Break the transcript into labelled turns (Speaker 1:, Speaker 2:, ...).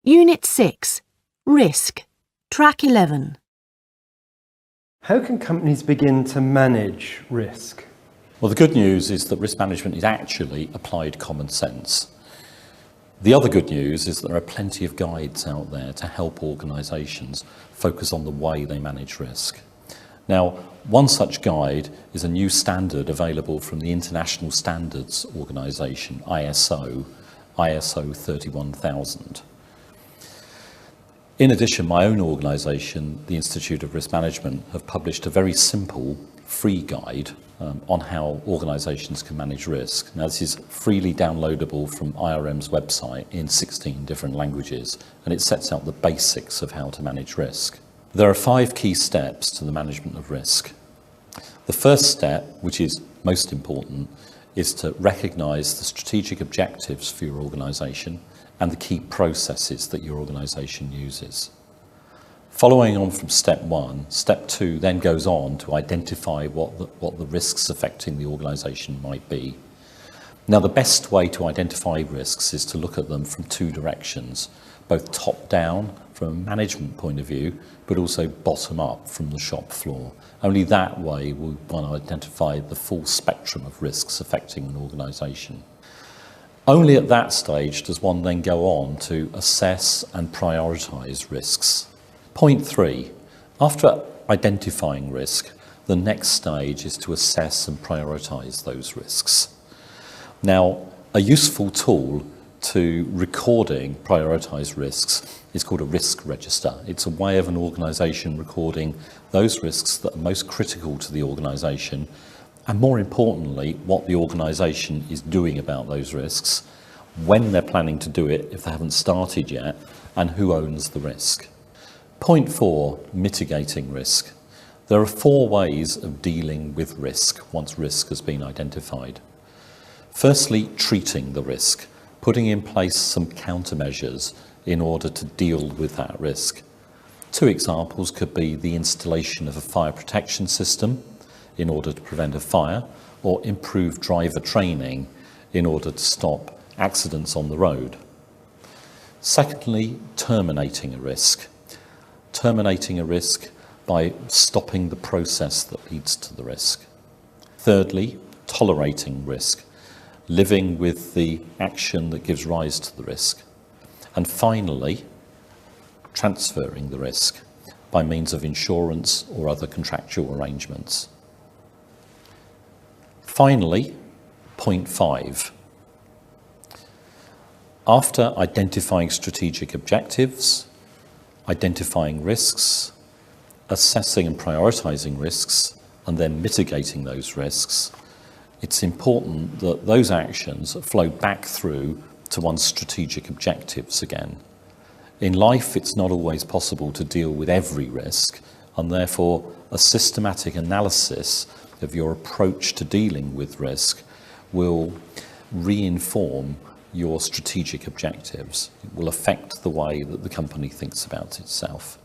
Speaker 1: Unit 6. Risk. Track 11.
Speaker 2: How can companies begin to manage risk?
Speaker 3: Well, the good news is that risk management is actually applied common sense. The other good news is that there are plenty of guides out there to help organisations focus on the way they manage risk. Now, one such guide is a new standard available from the International Standards Organisation, ISO 31000. In addition, my own organisation, the Institute of Risk Management, have published a very simple free guide on how organisations can manage risk. Now, this is freely downloadable from IRM's website in 16 different languages, and it sets out the basics of how to manage risk. There are 5 key steps to the management of risk. The first step, which is most important, is to recognise the strategic objectives for your organisation and the key processes that your organisation uses. Following on from step 1, step 2 then goes on to identify what the risks affecting the organisation might be. Now, the best way to identify risks is to look at them from 2 directions, both top down from a management point of view, but also bottom up from the shop floor. Only that way will one identify the full spectrum of risks affecting an organisation. Only at that stage does one then go on to assess and prioritise risks. Point 3. After identifying risk, the next stage is to assess and prioritise those risks. Now, a useful tool to recording prioritised risks is called a risk register. It's a way of an organisation recording those risks that are most critical to the organisation, and more importantly, what the organisation is doing about those risks, when they're planning to do it if they haven't started yet, and who owns the risk. Point 4, mitigating risk. There are 4 ways of dealing with risk once risk has been identified. Firstly, treating the risk, putting in place some countermeasures in order to deal with that risk. 2 examples could be the installation of a fire protection system in order to prevent a fire, or improve driver training in order to stop accidents on the road. Secondly, terminating a risk. Terminating a risk by stopping the process that leads to the risk. Thirdly, tolerating risk, living with the action that gives rise to the risk. And finally, transferring the risk by means of insurance or other contractual arrangements. Finally, point 5. After identifying strategic objectives, identifying risks, assessing and prioritising risks, and then mitigating those risks, it's important that those actions flow back through to one's strategic objectives again. In life, it's not always possible to deal with every risk, and therefore a systematic analysis of your approach to dealing with risk will re-inform your strategic objectives. It will affect the way that the company thinks about itself.